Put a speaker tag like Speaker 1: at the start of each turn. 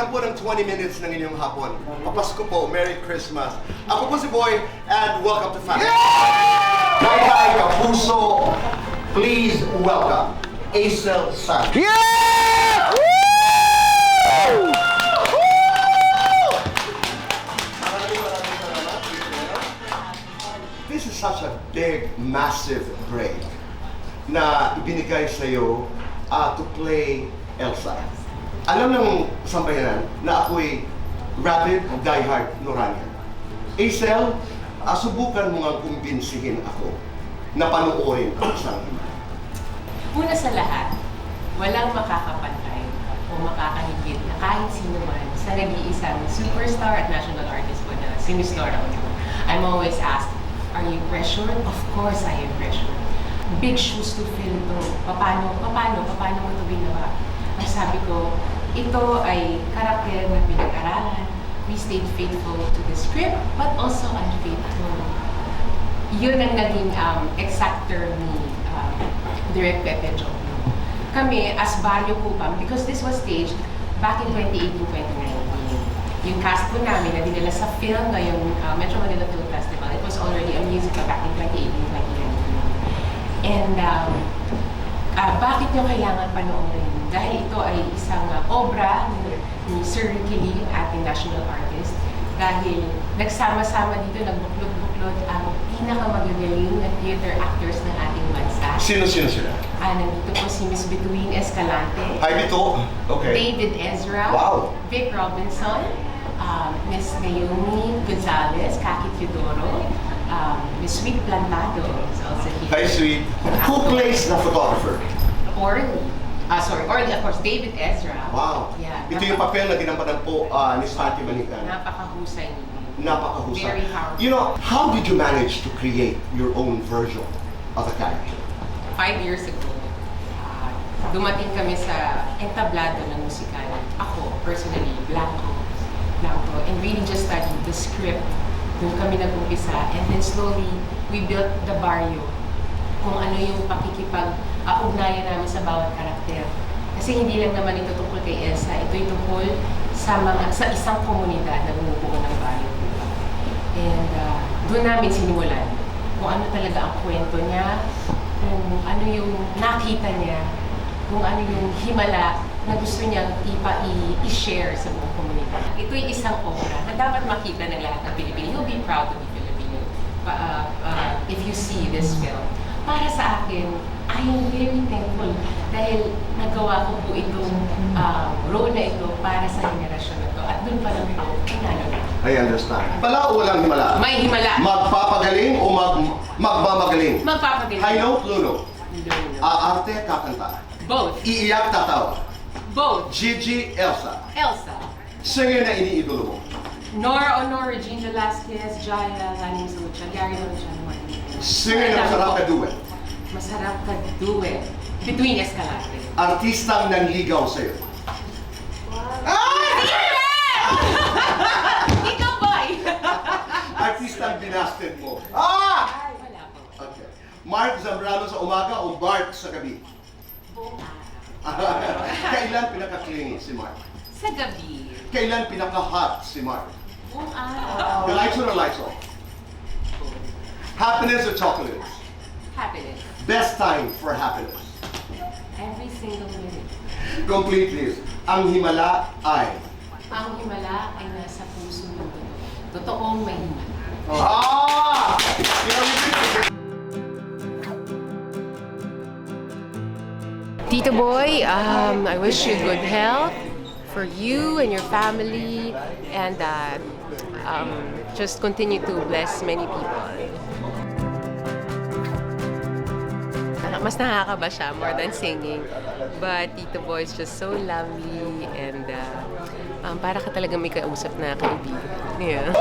Speaker 1: lang po ng 20 minutes ng inyong hapon. Papasko po, Merry Christmas. Ako po si Boy, and welcome to Family. Kaya kapuso, please welcome Acel Santos.
Speaker 2: Yeah! Woo!
Speaker 1: This is such a big, massive break na ibinigay sa'yo to play Elsa. Alam ng sambayanan na ako'y rabid, diehard Noranian. Acel, subukan mo nga kumbinsihin ako na panoorin ang isang himala.
Speaker 3: Una sa lahat, walang makakapantay o makakahigit na kahit sino man sa nag-iisang superstar at national artist ko na si Miss Nora Honor. I'm always asked, are you pressured? Of course I am pressured. Big shoes to fill to. Paano mo ito ginawa? Ang sabi ko, ito ay karakter na pinag-aralan. We stayed faithful to the script, but also unfaithful. Yun ang naging exactor ni Direk Pepe Jo. Kami, as Barrio Kupang, because this was staged back in 2018-2019. Yung cast po namin na dinala sa film ngayong Metro Manila Film Festival, it was already a musical back in 2018-2019. And bakit nyo kailangan panoorin? Dahil ito ay isang obra ni Sir Ricky Lee, ating national artist. Dahil nagsama-sama dito, nagbuklod-buklod ang pinakamagagaling na theater actors ng ating bansa.
Speaker 1: Sino sila?
Speaker 3: Nandito po si Miss Bituin Escalante.
Speaker 1: Hi, Bito. Okay.
Speaker 3: David Ezra.
Speaker 1: Wow.
Speaker 3: Vic Robinson. Miss Naomi Gonzalez, Kaki Teodoro. Miss Sweet Plantado is also here.
Speaker 1: Hi, Sweet. Who plays the photographer?
Speaker 3: Orly. Orly, of course, David Ezra.
Speaker 1: Wow.
Speaker 3: Yeah.
Speaker 1: Ito yung papel na ginampanan po ni Santi Balikan.
Speaker 3: Napakahusay niyo.
Speaker 1: Napakahusay.
Speaker 3: Very powerful.
Speaker 1: You know, how did you manage to create your own version of the character?
Speaker 3: 5 years ago, dumating kami sa entablado ng musikal. Ako, personally, Blanco, and really just studied the script. Doon kami nag-umpisa, and then slowly, we built the barrio. Kung ano yung pakikipag-ugnayan namin sa bawat karakter. Kasi hindi lang naman ito tungkol kay Elsa, ito'y tungkol sa isang komunidad na bumubuo ng barrio. And doon namin sinimulan kung ano talaga ang kwento niya, kung ano yung nakita niya, kung ano yung himala na gusto niyang i-share sa buong komunidad. Ito'y isang obra na dapat makita ng lahat ng Pilipino. You'll be proud to be Filipino if you see this film. Para sa akin, I am very thankful dahil nagawa ko po itong role na ito para sa henerasyon na ito. At doon pa lang po, pinalo na.
Speaker 1: I understand. Himala o walang himala?
Speaker 3: May himala.
Speaker 1: Magpapagaling o magmamagaling?
Speaker 3: Magpapagaling.
Speaker 1: High note, low note?
Speaker 3: Low.
Speaker 1: Aarte, kakanta?
Speaker 3: Both.
Speaker 1: Iiyak, tatawa?
Speaker 3: Both.
Speaker 1: Gigi, Elsa?
Speaker 3: Elsa.
Speaker 1: Singer na iniidolo mo?
Speaker 3: Nora Honor, Regine Velasquez, Jaya, Laning Sucha, Gary Lonchan,
Speaker 1: Singer na masarap ka duet?
Speaker 3: Masarap ka duet. Between Escalante.
Speaker 1: Artistang nanligaw sa'yo?
Speaker 3: Ito, boy!
Speaker 1: Artistang binasted mo?
Speaker 3: Wala po.
Speaker 1: Okay. Mark Zambrano sa umaga o Bart sa gabi?
Speaker 3: Buong araw.
Speaker 1: Kailan pinaka-clingy si Mark?
Speaker 3: Sa gabi.
Speaker 1: Kailan pinaka-hot si Mark?
Speaker 3: Buong araw.
Speaker 1: The lights on or lights off? Happiness or chocolates?
Speaker 3: Happiness.
Speaker 1: Best time for happiness?
Speaker 3: Every single minute.
Speaker 1: Completely. Ang himala ay?
Speaker 3: Ang himala ay nasa puso ng totoo. Totoong may himala. Tito Boy, I wish you good health for you and your family, and just continue to bless many people. Mas nakakaba siya more than singing, but Tito Boy is just so lovely, and para ka talaga may kausap na kaibigan. Yeah.